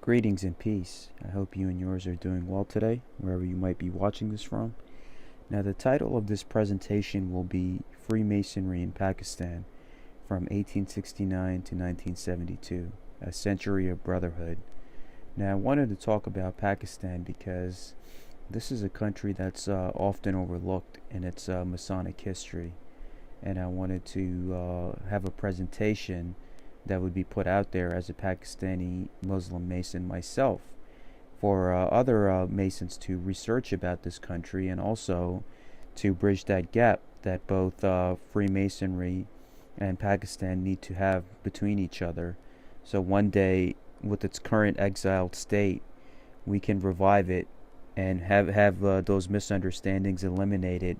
Greetings and peace. I hope you and yours are doing well today, wherever you might be watching this from. Now, the title of this presentation will be Freemasonry in Pakistan from 1869 to 1972, a century of brotherhood. Now, I wanted to talk about Pakistan because this is a country that's often overlooked in its Masonic history, and I wanted to have a presentation that would be put out there as a Pakistani Muslim Mason myself for other Masons to research about this country, and also to bridge that gap that both Freemasonry and Pakistan need to have between each other. So one day, with its current exiled state, we can revive it and have those misunderstandings eliminated,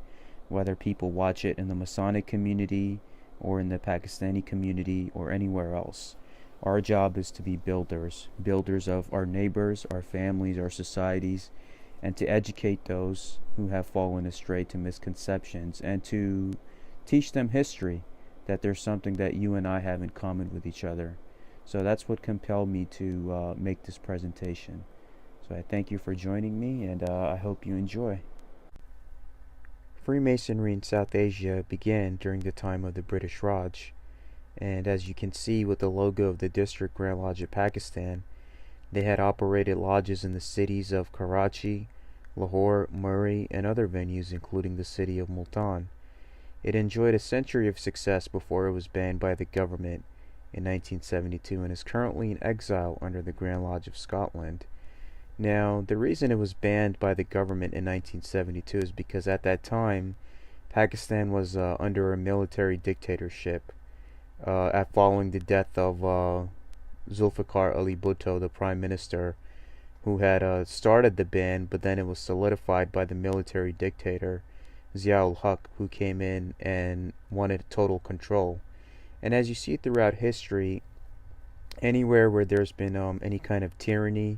whether people watch it in the Masonic community or in the Pakistani community or anywhere else. Our job is to be builders of our neighbors, our families, our societies, and to educate those who have fallen astray to misconceptions, and to teach them history, that there's something that you and I have in common with each other. So that's what compelled me to make this presentation. So I thank you for joining me, and I hope you enjoy. Freemasonry in South Asia began during the time of the British Raj, and as you can see with the logo of the District Grand Lodge of Pakistan, they had operated lodges in the cities of Karachi, Lahore, Murree, and other venues, including the city of Multan. It enjoyed a century of success before it was banned by the government in 1972 and is currently in exile under the Grand Lodge of Scotland. Now, the reason it was banned by the government in 1972 is because at that time, Pakistan was under a military dictatorship following the death of Zulfikar Ali Bhutto, the prime minister, who had started the ban, but then it was solidified by the military dictator Zia-ul Haq, who came in and wanted total control. And as you see throughout history, anywhere where there's been any kind of tyranny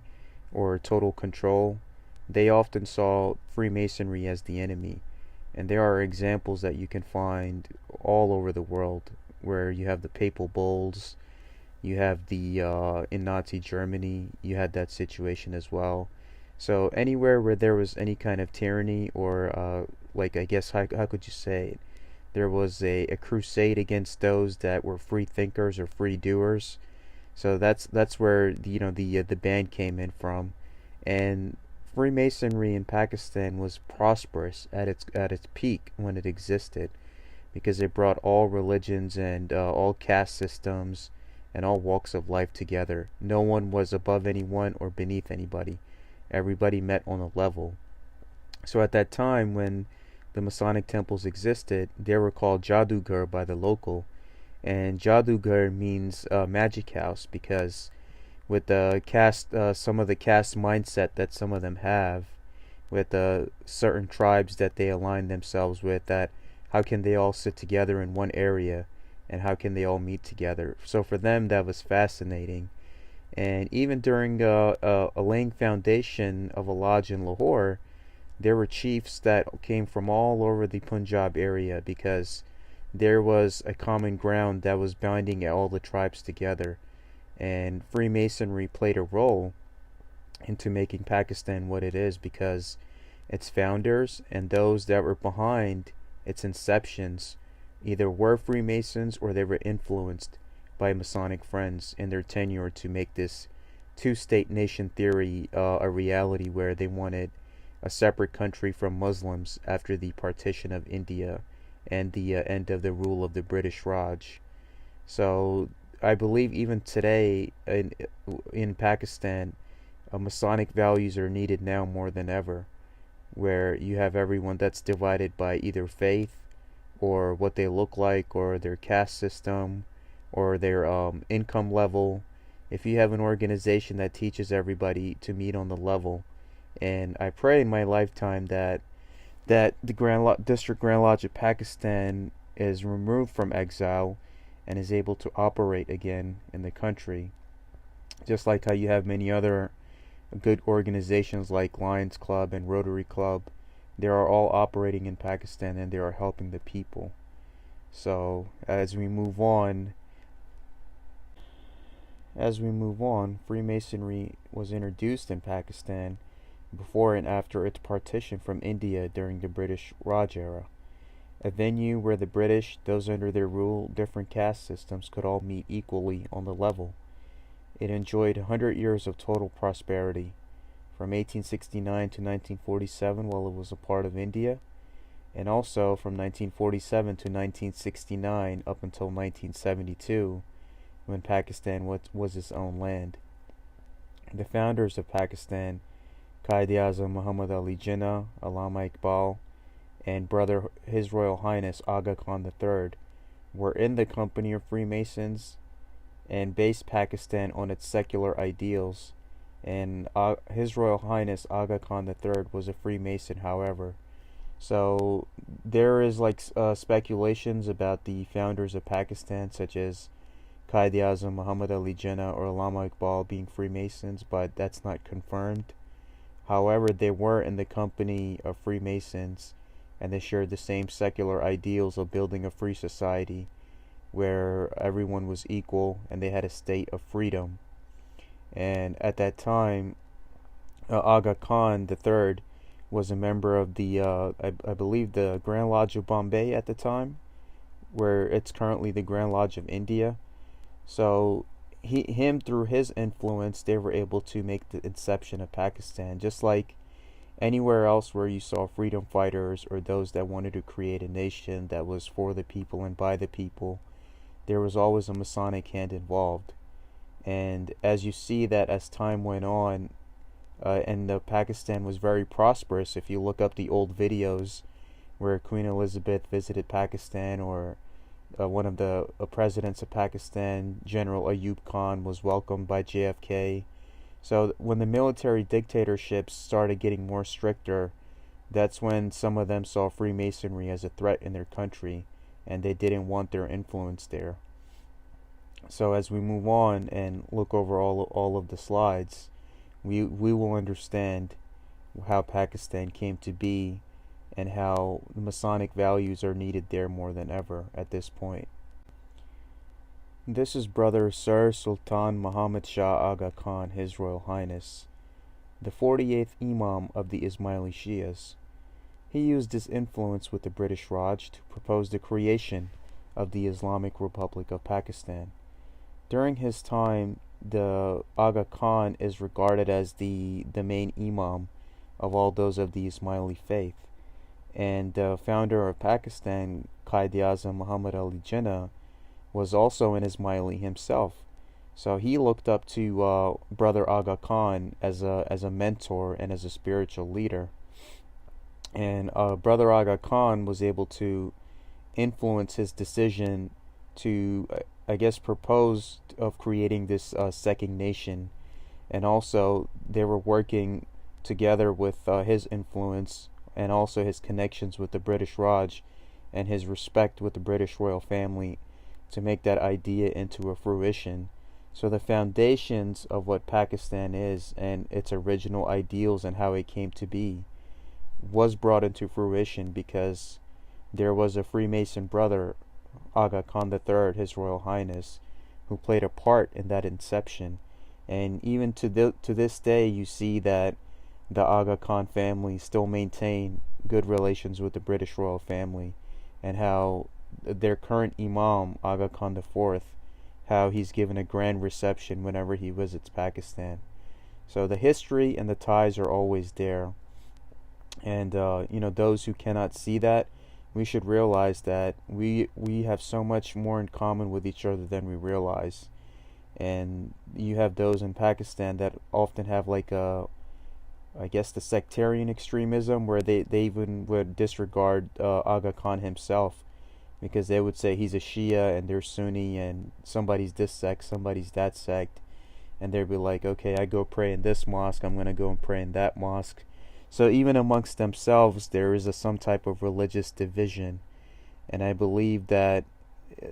or total control, they often saw Freemasonry as the enemy. And there are examples that you can find all over the world, where you have the papal bulls, you have the in Nazi Germany, you had that situation as well. So anywhere where there was any kind of tyranny, or I guess, how could you say it? There was a crusade against those that were free thinkers or free doers. So that's where the band came in from, and Freemasonry in Pakistan was prosperous at its peak when it existed, because it brought all religions and all caste systems and all walks of life together. No one was above anyone or beneath anybody. Everybody met on a level. So at that time, when the Masonic temples existed, they were called Jadughar by the local. And Jadughar means magic house, because with the caste, some of the caste mindset that some of them have, with certain tribes that they align themselves with, that how can they all sit together in one area, and how can they all meet together? So for them, that was fascinating. And even during a laying foundation of a lodge in Lahore, there were chiefs that came from all over the Punjab area, because there was a common ground that was binding all the tribes together. And Freemasonry played a role into making Pakistan what it is, because its founders and those that were behind its inceptions either were Freemasons or they were influenced by Masonic friends in their tenure to make this two-state nation theory a reality, where they wanted a separate country from Muslims after the partition of India and the end of the rule of the British Raj. So I believe even today in Pakistan, Masonic values are needed now more than ever, where you have everyone that's divided by either faith or what they look like, or their caste system, or their income level. If you have an organization that teaches everybody to meet on the level, and I pray in my lifetime that the District Grand Lodge of Pakistan is removed from exile and is able to operate again in the country, just like how you have many other good organizations like Lions Club and Rotary Club. They are all operating in Pakistan, and they are helping the people. So as we move on, As we move on, Freemasonry was introduced in Pakistan before and after its partition from India during the British Raj era, a venue where the British, those under their rule, different caste systems could all meet equally on the level. It enjoyed 100 years of total prosperity, from 1869 to 1947 while it was a part of India, and also from 1947 to 1969 up until 1972 when Pakistan was its own land. The founders of Pakistan, Quaid-E-Azam Muhammad Ali Jinnah, Allama Iqbal, and His Royal Highness Agha Khan III, were in the company of Freemasons and based Pakistan on its secular ideals. And His Royal Highness Agha Khan III was a Freemason, however. So there is speculations about the founders of Pakistan, such as Quaid-E-Azam Muhammad Ali Jinnah or Allama Iqbal being Freemasons, but that's not confirmed. However, they were in the company of Freemasons, and they shared the same secular ideals of building a free society where everyone was equal and they had a state of freedom. And at that time, Agha Khan III was a member of the, I believe, the Grand Lodge of Bombay at the time, where it's currently the Grand Lodge of India. So through his influence, they were able to make the inception of Pakistan, just like anywhere else where you saw freedom fighters or those that wanted to create a nation that was for the people and by the people. There was always a Masonic hand involved. And as you see that as time went on, and Pakistan was very prosperous, if you look up the old videos where Queen Elizabeth visited Pakistan, or one of the presidents of Pakistan, General Ayub Khan, was welcomed by JFK. So when the military dictatorships started getting more stricter, that's when some of them saw Freemasonry as a threat in their country, and they didn't want their influence there. So as we move on and look over all of the slides, we will understand how Pakistan came to be and how the Masonic values are needed there more than ever at this point. This is Brother Sir Sultan Muhammad Shah Agha Khan, His Royal Highness, the 48th Imam of the Ismaili Shias. He used his influence with the British Raj to propose the creation of the Islamic Republic of Pakistan. During his time, the Agha Khan is regarded as the main Imam of all those of the Ismaili faith. And the founder of Pakistan, Quaid-E-Azam Muhammad Ali Jinnah, was also an Ismaili himself. So he looked up to Brother Agha Khan as a mentor and as a spiritual leader. And Brother Agha Khan was able to influence his decision to, propose of creating this second nation. And also they were working together with his influence and also his connections with the British Raj and his respect with the British royal family to make that idea into a fruition. So the foundations of what Pakistan is and its original ideals and how it came to be was brought into fruition because there was a Freemason brother, Agha Khan III, His Royal Highness, who played a part in that inception. And even to this day, you see that the Agha Khan family still maintain good relations with the British royal family, and how their current Imam, Agha Khan IV, how he's given a grand reception whenever he visits Pakistan. So the history and the ties are always there. And those who cannot see that, we should realize that we have so much more in common with each other than we realize. And you have those in Pakistan that often have the sectarian extremism, where they even would disregard Agha Khan himself, because they would say he's a Shia and they're Sunni, and somebody's this sect, somebody's that sect, and they'd be like, okay, I go pray in this mosque, I'm going to go and pray in that mosque. So even amongst themselves, there is some type of religious division, and I believe that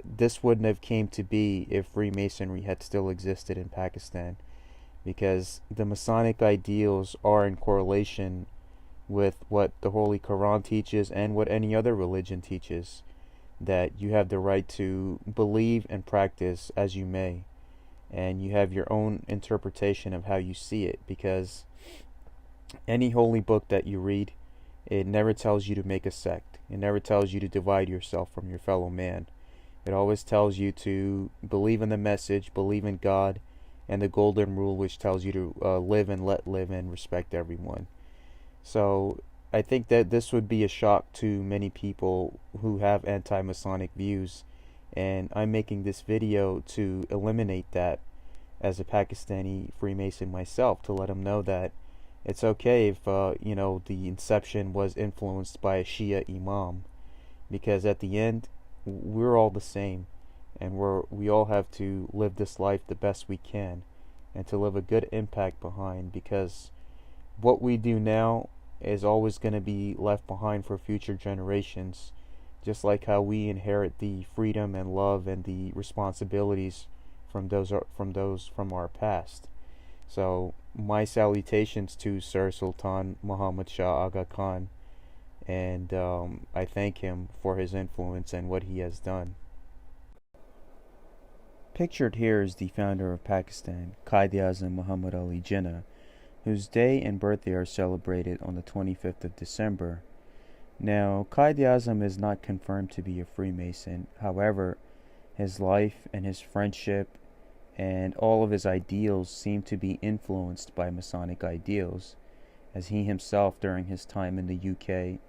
this wouldn't have came to be if Freemasonry had still existed in Pakistan, because the Masonic ideals are in correlation with what the Holy Quran teaches and what any other religion teaches, that you have the right to believe and practice as you may. and you have your own interpretation of how you see it, because any holy book that you read, it never tells you to make a sect. It never tells you to divide yourself from your fellow man. It always tells you to believe in the message, believe in God, and the golden rule, which tells you to live and let live and respect everyone. So I think that this would be a shock to many people who have anti-Masonic views, and I'm making this video to eliminate that as a Pakistani Freemason myself, to let them know that it's okay if the inception was influenced by a Shia imam, because at the end we're all the same, and we all have to live this life the best we can, and to leave a good impact behind, because what we do now is always going to be left behind for future generations, just like how we inherit the freedom and love and the responsibilities from those from our past. So my salutations to Sir Sultan Muhammad Shah Agha Khan, and I thank him for his influence and what he has done. Pictured here is the founder of Pakistan, Quaid-E-Azam Muhammad Ali Jinnah, whose day and birthday are celebrated on the 25th of December. Now, Quaid-E-Azam is not confirmed to be a Freemason. However, his life and his friendship and all of his ideals seem to be influenced by Masonic ideals, as he himself, during his time in the UK,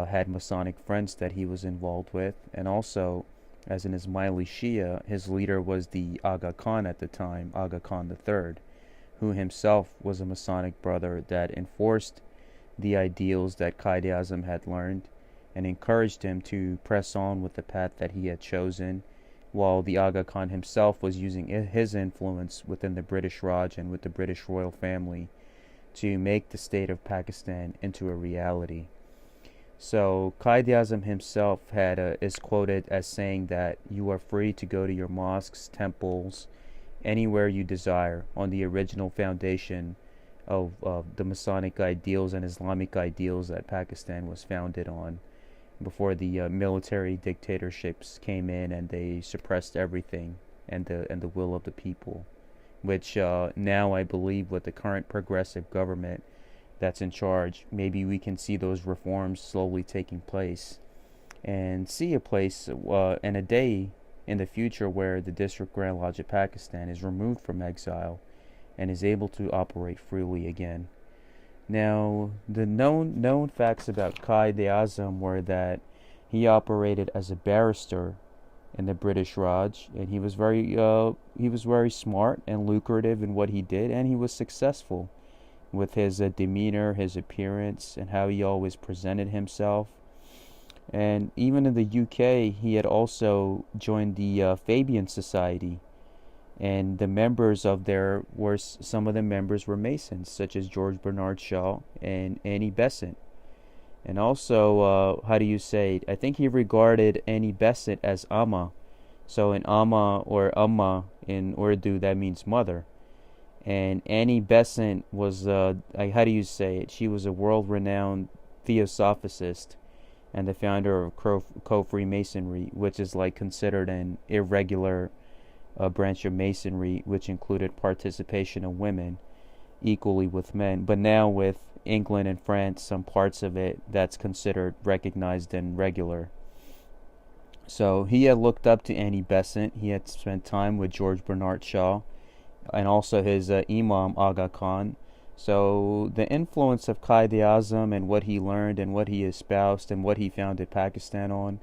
had Masonic friends that he was involved with, and also, as in Ismaili Shia, his leader was the Agha Khan at the time, Agha Khan III, who himself was a Masonic brother that enforced the ideals that Quaid-E-Azam had learned and encouraged him to press on with the path that he had chosen, while the Agha Khan himself was using his influence within the British Raj and with the British royal family to make the state of Pakistan into a reality. So Quaid-E-Azam himself is quoted as saying that you are free to go to your mosques, temples, anywhere you desire on the original foundation of the Masonic ideals and Islamic ideals that Pakistan was founded on, before the military dictatorships came in and they suppressed everything and the will of the people, which now I believe with the current progressive government that's in charge, maybe we can see those reforms slowly taking place, and see a place and a day in the future where the District Grand Lodge of Pakistan is removed from exile and is able to operate freely again. Now, the known facts about Quaid-E-Azam were that he operated as a barrister in the British Raj, and he was very smart and lucrative in what he did, and he was successful with his demeanor, his appearance, and how he always presented himself. And even in the UK, he had also joined the Fabian Society, and the members of some of the members were Masons, such as George Bernard Shaw and Annie Besant. And also, I think he regarded Annie Besant as Amma. So in Amma or Amma in Urdu, that means mother. And Annie Besant was, she was a world-renowned theosophist and the founder of Co-Freemasonry, which is like considered an irregular branch of Masonry, which included participation of women equally with men. But now with England and France, some parts of it that's considered recognized and regular. So he had looked up to Annie Besant. He had spent time with George Bernard Shaw and also his Imam Agha Khan. So the influence of Quaid-E-Azam and what he learned and what he espoused and what he founded Pakistan on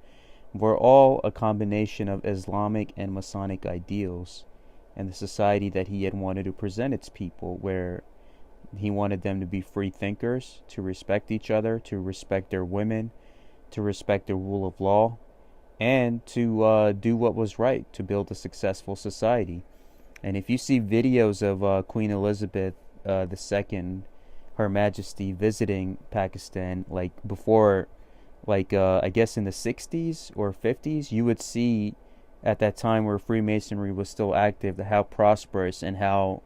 were all a combination of Islamic and Masonic ideals and the society that he had wanted to present its people, where he wanted them to be free thinkers, to respect each other, to respect their women, to respect the rule of law, and to do what was right, to build a successful society. And if you see videos of Queen Elizabeth II, Her Majesty, visiting Pakistan, like before, I guess in the 60s or 50s, you would see at that time where Freemasonry was still active, how prosperous and how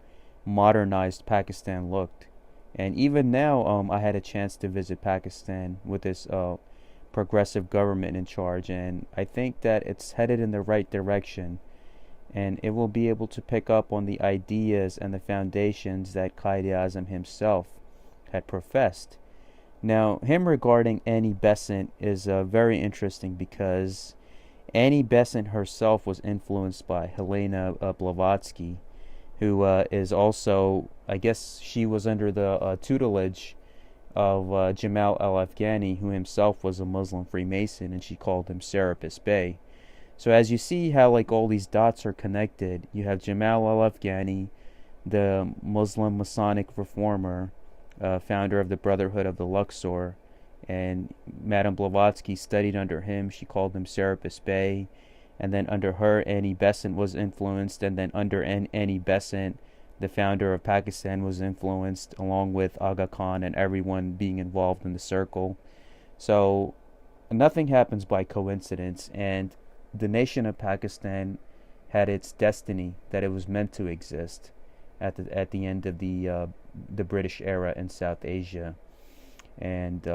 modernized Pakistan looked. And even now, I had a chance to visit Pakistan with this progressive government in charge, and I think that it's headed in the right direction. and it will be able to pick up on the ideas and the foundations that Quaid-E-Azam himself had professed. Now, him regarding Annie Besant is very interesting because Annie Besant herself was influenced by Helena Blavatsky, who is also, I guess she was under the tutelage of Jamal al-Afghani, who himself was a Muslim Freemason, and she called him Serapis Bey. So as you see how like all these dots are connected, you have Jamal al-Afghani, the Muslim Masonic reformer, founder of the Brotherhood of the Luxor, and Madame Blavatsky studied under him. She called him Serapis Bey, and then under her Annie Besant was influenced, and then under Annie Besant, the founder of Pakistan was influenced, along with Agha Khan and everyone being involved in the circle. So nothing happens by coincidence, and the nation of Pakistan had its destiny that it was meant to exist at the end of the British era in South Asia, and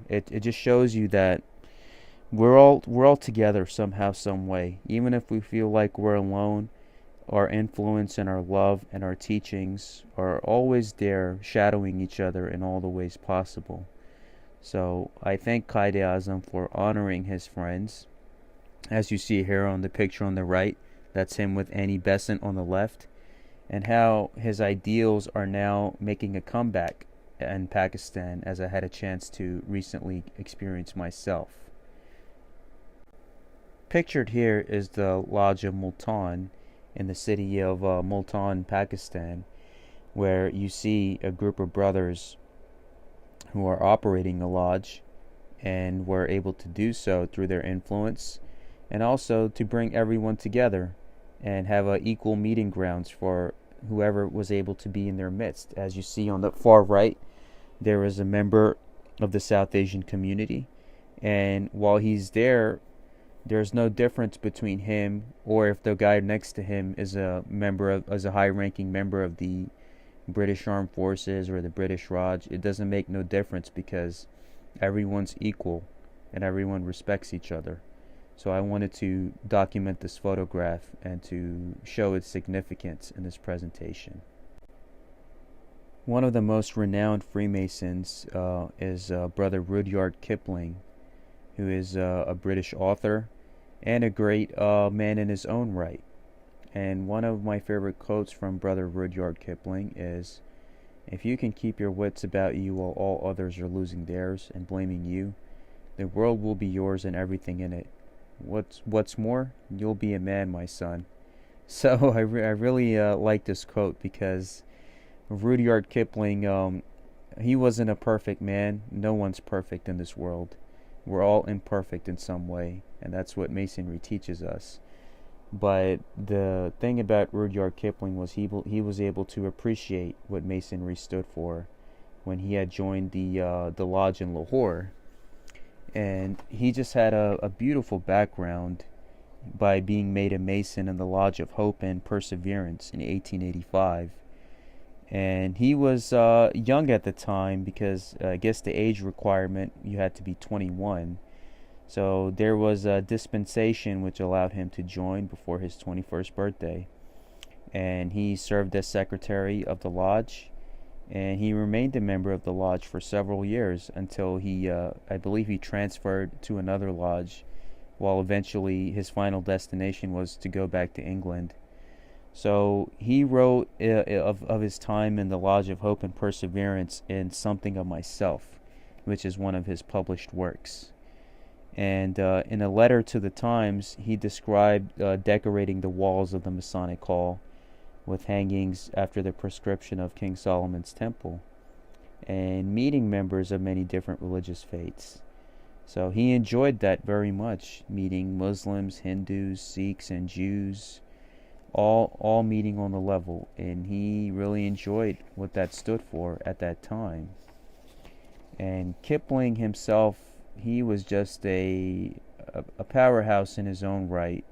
it just shows you that we're all together somehow, some way. Even if we feel like we're alone, our influence and our love and our teachings are always there, shadowing each other in all the ways possible. So I thank Quaid-E-Azam for honoring his friends. As you see here on the picture on the right, that's him with Annie Besant on the left, and how his ideals are now making a comeback in Pakistan, as I had a chance to recently experience myself. Pictured here is the Lodge of Multan in the city of Multan, Pakistan, where you see a group of brothers who are operating a lodge, and were able to do so through their influence, and also to bring everyone together and have equal meeting grounds for whoever was able to be in their midst. As you see on the far right, there is a member of the South Asian community, and while he's there, there's no difference between him or if the guy next to him is a high-ranking member of the British Armed Forces or the British Raj. It doesn't make no difference because everyone's equal and everyone respects each other. So I wanted to document this photograph and to show its significance in this presentation. One of the most renowned Freemasons is Brother Rudyard Kipling, who is a British author and a great man in his own right. And one of my favorite quotes from Brother Rudyard Kipling is, "If you can keep your wits about you while all others are losing theirs and blaming you, the world will be yours and everything in it. What's more, you'll be a man, my son." So I really like this quote because Rudyard Kipling, he wasn't a perfect man. No one's perfect in this world. We're all imperfect in some way, and that's what Masonry teaches us. But the thing about Rudyard Kipling was he was able to appreciate what Masonry stood for when he had joined the lodge in Lahore, and he just had a beautiful background by being made a Mason in the Lodge of Hope and Perseverance in 1885. And he was young at the time because I guess the age requirement, you had to be 21. So there was a dispensation which allowed him to join before his 21st birthday. And he served as secretary of the lodge, and he remained a member of the lodge for several years until I believe he transferred to another lodge, while eventually his final destination was to go back to England. So he wrote of his time in the Lodge of Hope and Perseverance in Something of Myself, which is one of his published works. And in a letter to the Times, he described decorating the walls of the Masonic Hall with hangings after the prescription of King Solomon's temple, and meeting members of many different religious faiths. So he enjoyed that very much, meeting Muslims, Hindus, Sikhs, and Jews, all meeting on the level, and he really enjoyed what that stood for at that time. And Kipling himself, he was just a powerhouse in his own right.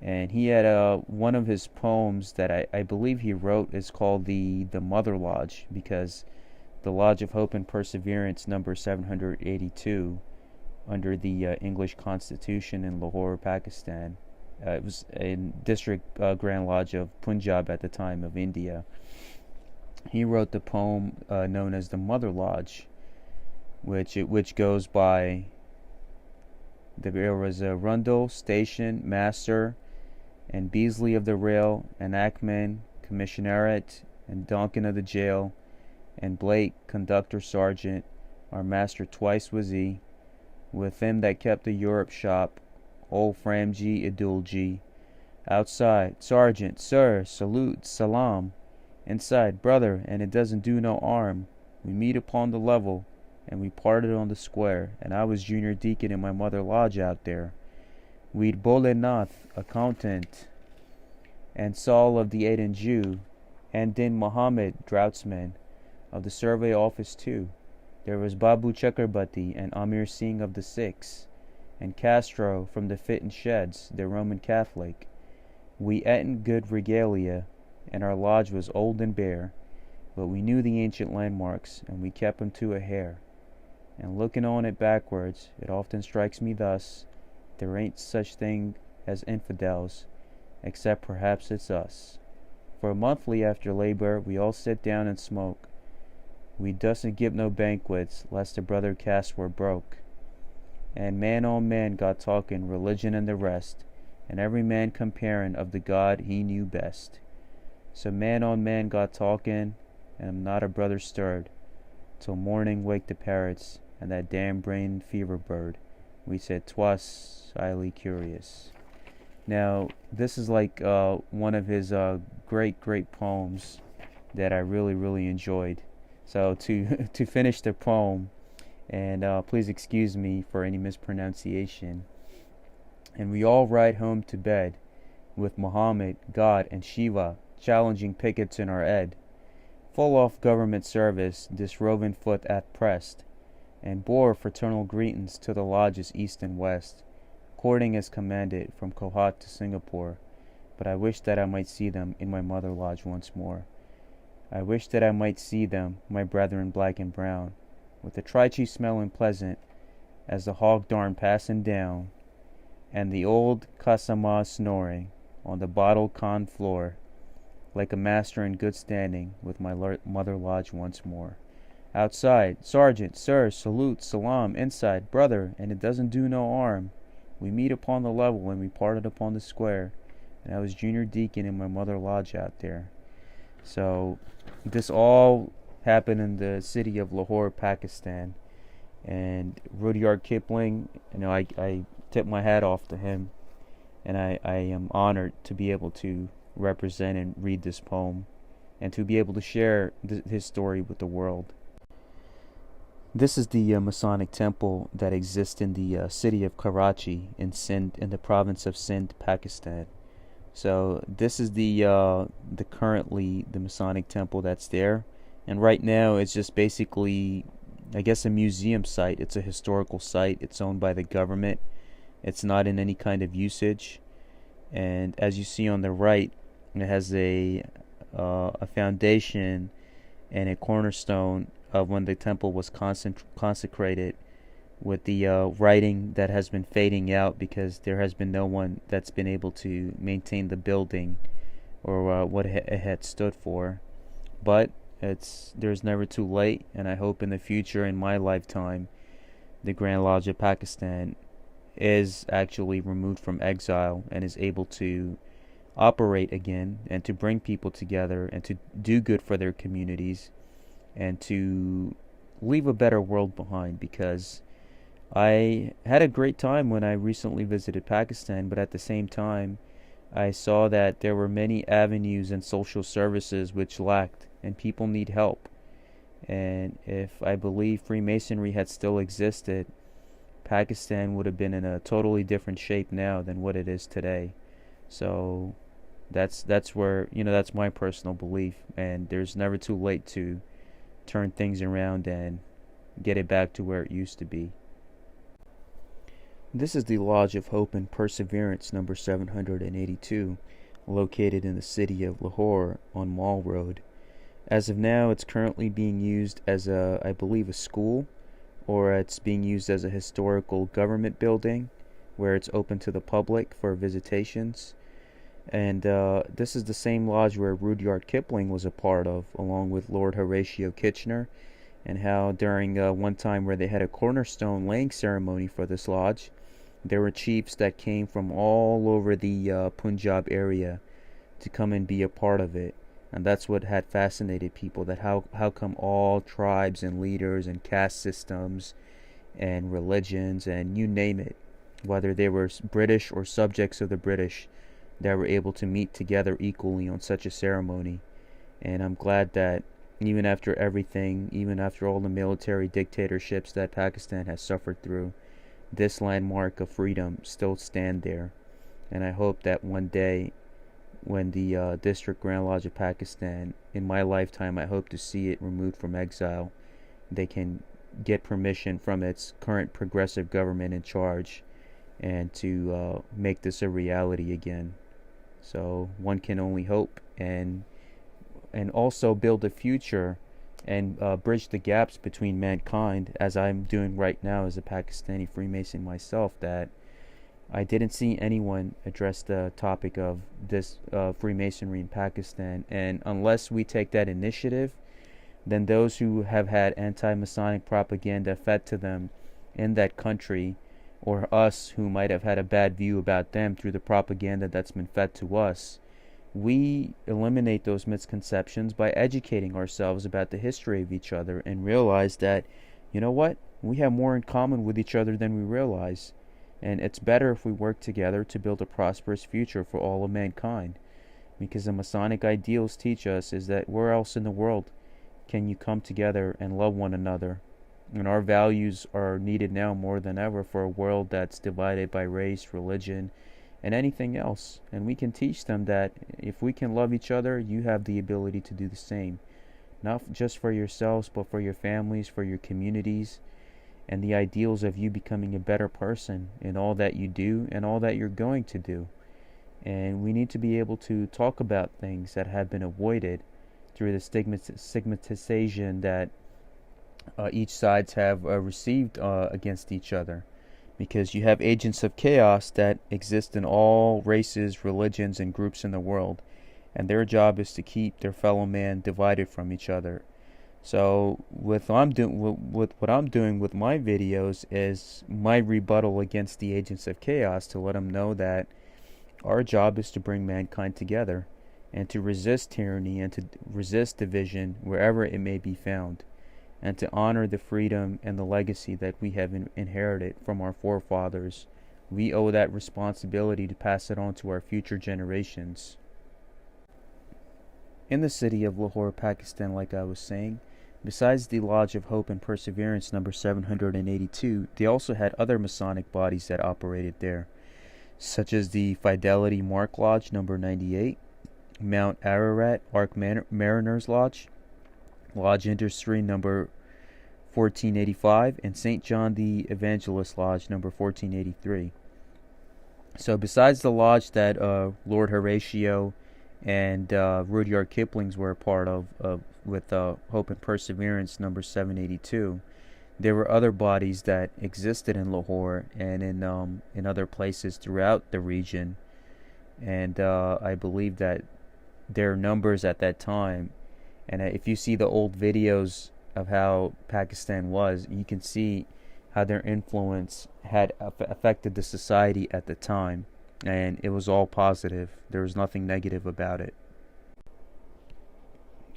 And he had one of his poems that I believe he wrote is called the Mother Lodge, because the Lodge of Hope and Perseverance, number 782, under the English Constitution in Lahore, Pakistan, It was a district Grand Lodge of Punjab at the time of India. He wrote the poem known as the Mother Lodge, which goes by. There was a Rundle, Station, Master, and Beasley of the Rail, and Ackman, Commissionariat, and Donkin of the Jail, and Blake, Conductor Sergeant. Our master twice was he, with him that kept the Europe shop, old Framji Idulji. Outside, Sergeant, Sir, Salute, Salam. Inside, Brother, and it doesn't do no harm. We meet upon the level, and we parted on the square, and I was junior deacon in my mother lodge out there. We'd Bolenath, accountant, and Saul of the Aden Jew, and Din Muhammad, draughtsman, of the survey office too. There was Babu Chakarbati and Amir Singh of the Sikhs, and Castro from the Fitton Sheds, the Roman Catholic. We eaten good regalia, and our lodge was old and bare, but we knew the ancient landmarks, and we kept 'em to a hair. And looking on it backwards, it often strikes me thus, there ain't such thing as infidels, except perhaps it's us. For monthly after labor, we all sit down and smoke. We doesn't give no banquets, lest the brother casts were broke. And man on man got talking religion and the rest, and every man comparing of the God he knew best. So man on man got talking, and not a brother stirred, till morning waked the parrots, and that damn brain fever bird. We said 'twas highly curious. Now, this is like one of his great poems that I really enjoyed. So to to finish the poem, and please excuse me for any mispronunciation. And we all ride home to bed, with Muhammad, God, and Shiva challenging pickets in our ed. Full off government service, this roving foot hath pressed, and bore fraternal greetings to the lodges east and west, according as commanded from Kohat to Singapore. But I wish that I might see them in my mother lodge once more. I wish that I might see them, my brethren black and brown, with the trichie smelling pleasant as the hog darn passing down, and the old Kasama snoring on the bottle con floor, like a master in good standing with my mother lodge once more. Outside, Sergeant, Sir, Salute, Salam. Inside, Brother, and it doesn't do no harm. We meet upon the level, and we parted upon the square, and I was junior deacon in my mother lodge out there. So, this all happened in the city of Lahore, Pakistan, and Rudyard Kipling, I tip my hat off to him, and I am honored to be able to represent and read this poem, and to be able to share his story with the world. This is the Masonic temple that exists in the city of Karachi in Sindh, in the province of Sindh, Pakistan. So this is the currently the Masonic temple that's there, and right now it's just basically, I guess, a museum site. It's a historical site. It's owned by the government. It's not in any kind of usage, and as you see on the right, it has a foundation and a cornerstone of when the temple was consecrated, with the writing that has been fading out because there has been no one that's been able to maintain the building or what it had stood for. But there's never too late, and I hope in the future, in my lifetime, the Grand Lodge of Pakistan is actually removed from exile and is able to operate again, and to bring people together, and to do good for their communities, and to leave a better world behind. Because I had a great time when I recently visited Pakistan, but at the same time I saw that there were many avenues and social services which lacked, and people need help. And if I believe Freemasonry had still existed, Pakistan would have been in a totally different shape now than what it is today. So that's where, that's my personal belief, and there's never too late to turn things around and get it back to where it used to be. This is the Lodge of Hope and Perseverance number 782, located in the city of Lahore on Mall Road. As of now, it's currently being used as I believe a school, or it's being used as a historical government building, where it's open to the public for visitations. And this is the same lodge where Rudyard Kipling was a part of, along with Lord Horatio Kitchener, and how during one time where they had a cornerstone laying ceremony for this lodge, there were chiefs that came from all over the Punjab area to come and be a part of it. And that's what had fascinated people, that how come all tribes and leaders and caste systems and religions and you name it, whether they were British or subjects of the British, that were able to meet together equally on such a ceremony. And I'm glad that even after everything, even after all the military dictatorships that Pakistan has suffered through, this landmark of freedom still stand there. And I hope that one day, when the District Grand Lodge of Pakistan, in my lifetime, I hope to see it removed from exile, they can get permission from its current progressive government in charge and to make this a reality again. So one can only hope, and also build a future and bridge the gaps between mankind, as I'm doing right now as a Pakistani Freemason myself, that I didn't see anyone address the topic of this Freemasonry in Pakistan. And unless we take that initiative, then those who have had anti-Masonic propaganda fed to them in that country, or us who might have had a bad view about them through the propaganda that's been fed to us, we eliminate those misconceptions by educating ourselves about the history of each other and realize that, you know what, we have more in common with each other than we realize. And it's better if we work together to build a prosperous future for all of mankind. Because the Masonic ideals teach us is that where else in the world can you come together and love one another? And our values are needed now more than ever for a world that's divided by race, religion, and anything else. And we can teach them that if we can love each other, you have the ability to do the same. Not just for yourselves, but for your families, for your communities, and the ideals of you becoming a better person in all that you do and all that you're going to do. And we need to be able to talk about things that have been avoided through the stigmatization that each sides have received against each other. Because you have agents of chaos that exist in all races, religions, and groups in the world, and their job is to keep their fellow man divided from each other. So what I'm doing with my videos is my rebuttal against the agents of chaos, to let them know that our job is to bring mankind together and to resist tyranny and to resist division wherever it may be found, and to honor the freedom and the legacy that we have inherited from our forefathers. We owe that responsibility to pass it on to our future generations. In the city of Lahore, Pakistan, like I was saying, besides the Lodge of Hope and Perseverance number 782, they also had other Masonic bodies that operated there, such as the Fidelity Mark Lodge number 98, Mount Ararat Ark Mariners Lodge, Lodge Industry number 1485, and St. John the Evangelist Lodge number 1483. So besides the lodge that Lord Horatio and Rudyard Kipling's were a part of with Hope and Perseverance number 782, there were other bodies that existed in Lahore and in other places throughout the region. And I believe that their numbers at that time, and if you see the old videos of how Pakistan was, you can see how their influence had affected the society at the time. And it was all positive. There was nothing negative about it.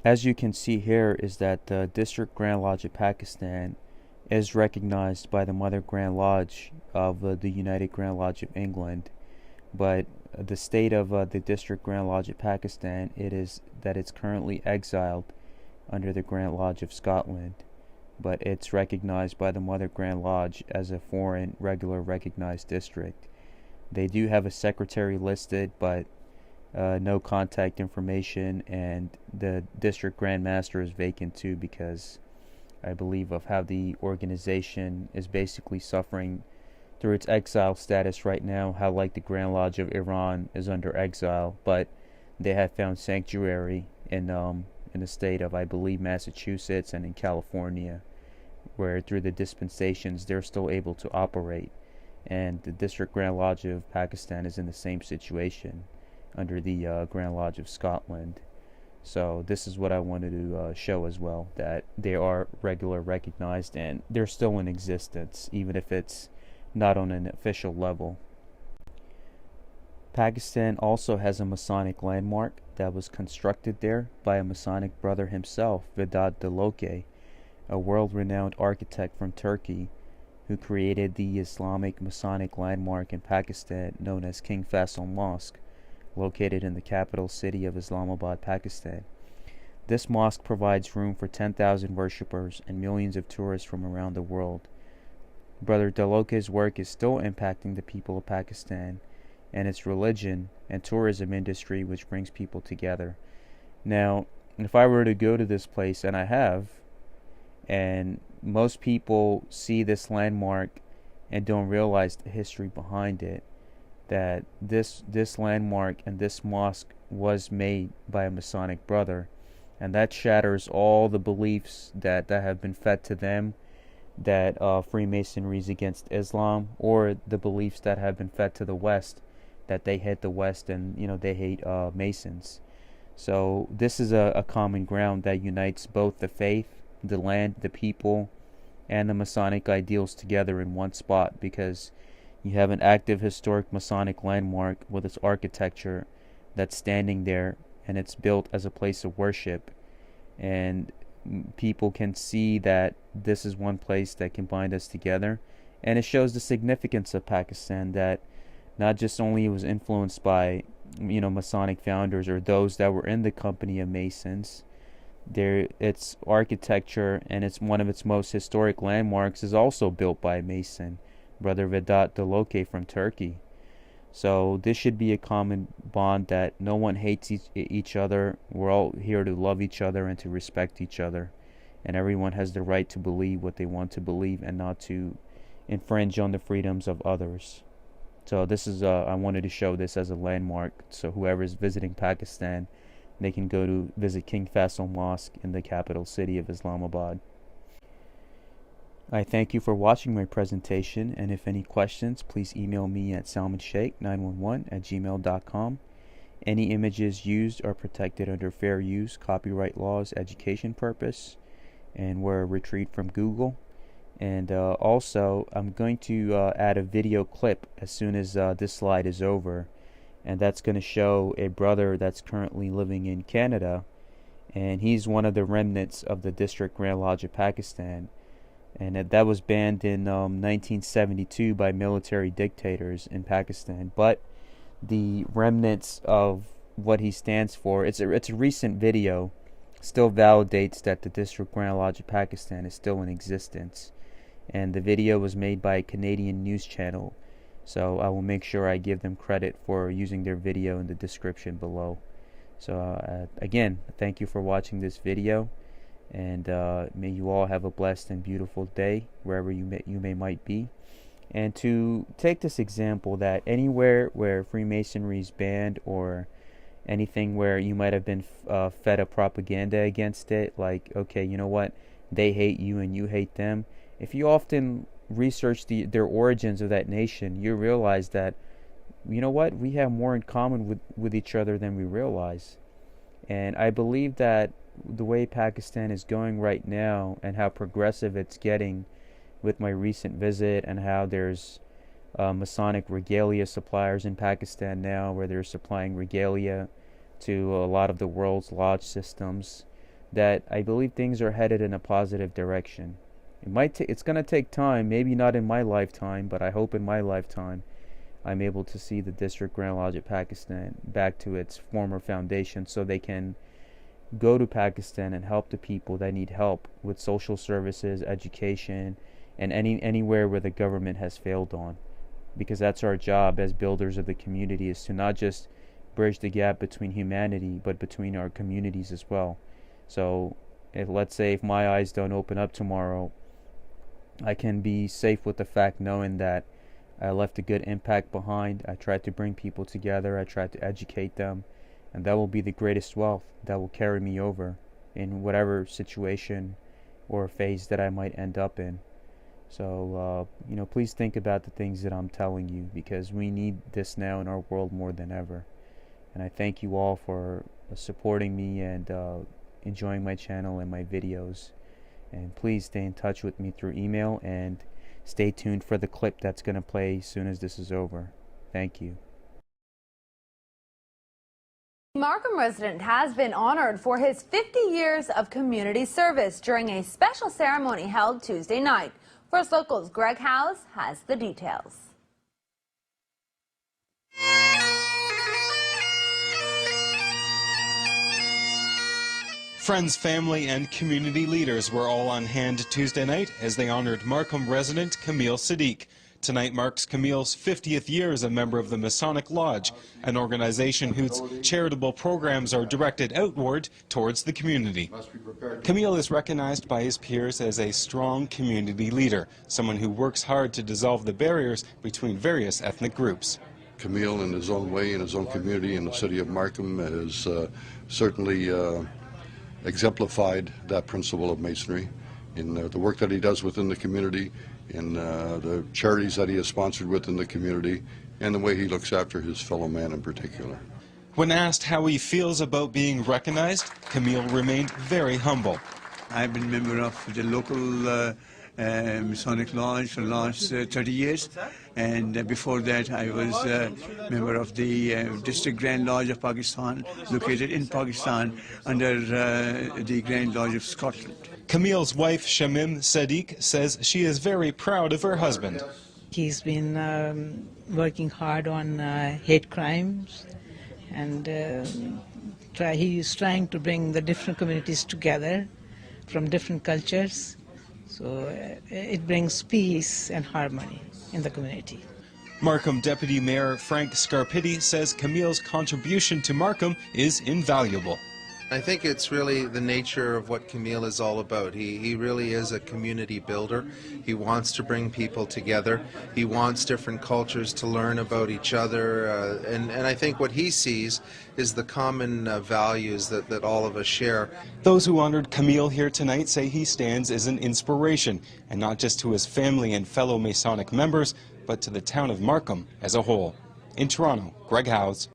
As you can see here is that the District Grand Lodge of Pakistan is recognized by the Mother Grand Lodge of the United Grand Lodge of England. But the state of the District Grand Lodge of Pakistan, it is that it's currently exiled under the Grand Lodge of Scotland. But it's recognized by the Mother Grand Lodge as a foreign, regular, recognized district. They do have a secretary listed, but no contact information, and the District Grand Master is vacant too, because I believe of how the organization is basically suffering through its exile status right now, how like the Grand Lodge of Iran is under exile, but they have found sanctuary in the state of, I believe, Massachusetts and in California, where through the dispensations they're still able to operate. and the District Grand Lodge of Pakistan is in the same situation under the Grand Lodge of Scotland. So this is what I wanted to show as well, that they are regular, recognized, and they're still in existence, even if it's not on an official level. Pakistan also has a Masonic landmark that was constructed there by a Masonic brother himself, Vedat Daloke, a world-renowned architect from Turkey, who created the Islamic Masonic landmark in Pakistan known as King Faisal Mosque, located in the capital city of Islamabad, Pakistan. This mosque provides room for 10,000 worshippers and millions of tourists from around the world. Brother Daloke's work is still impacting the people of Pakistan and its religion and tourism industry, which brings people together. Now, if I were to go to this place, and I have, and most people see this landmark and don't realize the history behind it, that this landmark and this mosque was made by a Masonic brother, and that shatters all the beliefs that have been fed to them, that Freemasonry is against Islam, or the beliefs that have been fed to the West, that they hate the West and they hate Masons. So this is a common ground that unites both the faith, the land, the people, and the Masonic ideals together in one spot, because you have an active historic Masonic landmark with its architecture that's standing there, and it's built as a place of worship, and people can see that this is one place that can bind us together. And it shows the significance of Pakistan, that not just only it was influenced by Masonic founders or those that were in the company of Masons. Its architecture and it's one of its most historic landmarks is also built by a Mason, Brother Vedat Daloke from Turkey. So this should be a common bond, that no one hates each other. We're all here to love each other and to respect each other, and everyone has the right to believe what they want to believe and not to infringe on the freedoms of others. So this is I wanted to show this as a landmark, so whoever is visiting Pakistan, they can go to visit King Faisal Mosque in the capital city of Islamabad. I thank you for watching my presentation, and if any questions, please email me at salmansheikh911@gmail.com. Any images used are protected under fair use, copyright laws, education purpose, and were retrieved from Google. And also, I'm going to add a video clip as soon as this slide is over, and that's going to show a brother that's currently living in Canada, and he's one of the remnants of the District Grand Lodge of Pakistan, and that was banned in 1972 by military dictators in Pakistan. But the remnants of what he stands for, it's a recent video, still validates that the District Grand Lodge of Pakistan is still in existence. And the video was made by a Canadian news channel, so I will make sure I give them credit for using their video in the description below. So again, thank you for watching this video, and may you all have a blessed and beautiful day wherever you might be. And to take this example, that anywhere where Freemasonry is banned, or anything where you might have been fed a propaganda against it, like, okay, you know what, they hate you and you hate them. If you often research their origins of that nation, you realize that, you know what, we have more in common with each other than we realize. And I believe that the way Pakistan is going right now, and how progressive it's getting with my recent visit, and how there's Masonic regalia suppliers in Pakistan now, where they're supplying regalia to a lot of the world's lodge systems, that I believe things are headed in a positive direction. It's going to take time, maybe not in my lifetime, but I hope in my lifetime I'm able to see the District Grand Lodge of Pakistan back to its former foundation, so they can go to Pakistan and help the people that need help with social services, education, and anywhere where the government has failed on. Because that's our job as builders of the community, is to not just bridge the gap between humanity, but between our communities as well. So let's say if my eyes don't open up tomorrow, I can be safe with the fact knowing that I left a good impact behind. I tried to bring people together. I tried to educate them. And that will be the greatest wealth that will carry me over in whatever situation or phase that I might end up in. So, please think about the things that I'm telling you, because we need this now in our world more than ever. And I thank you all for supporting me and enjoying my channel and my videos. And please stay in touch with me through email, and stay tuned for the clip that's going to play as soon as this is over. Thank you. Markham resident has been honored for his 50 years of community service during a special ceremony held Tuesday night. First Local's Greg Howes has the details. Friends, family, and community leaders were all on hand Tuesday night as they honored Markham resident Camille Sadiq. Tonight marks Camille's 50th year as a member of the Masonic Lodge, an organization whose charitable programs are directed outward towards the community. Camille is recognized by his peers as a strong community leader, someone who works hard to dissolve the barriers between various ethnic groups. Camille, in his own way, in his own community in the city of Markham, has certainly exemplified that principle of Masonry in the work that he does within the community, in the charities that he has sponsored within the community, and the way he looks after his fellow man in particular. When asked how he feels about being recognized, Camille remained very humble. I've been a member of the local Masonic Lodge for the last 30 years, and before that I was a member of the District Grand Lodge of Pakistan, located in Pakistan under the Grand Lodge of Scotland. Camille's wife, Camille Sadiq, says she is very proud of her husband. He's been working hard on hate crimes, and he is trying to bring the different communities together from different cultures. So it brings peace and harmony in the community. Markham Deputy Mayor Frank Scarpitti says Camille's contribution to Markham is invaluable. I think it's really the nature of what Camille is all about. He really is a community builder. He wants to bring people together. He wants different cultures to learn about each other. And I think what he sees is the common values that all of us share. Those who honored Camille here tonight say he stands as an inspiration, and not just to his family and fellow Masonic members, but to the town of Markham as a whole. In Toronto, Greg Howes.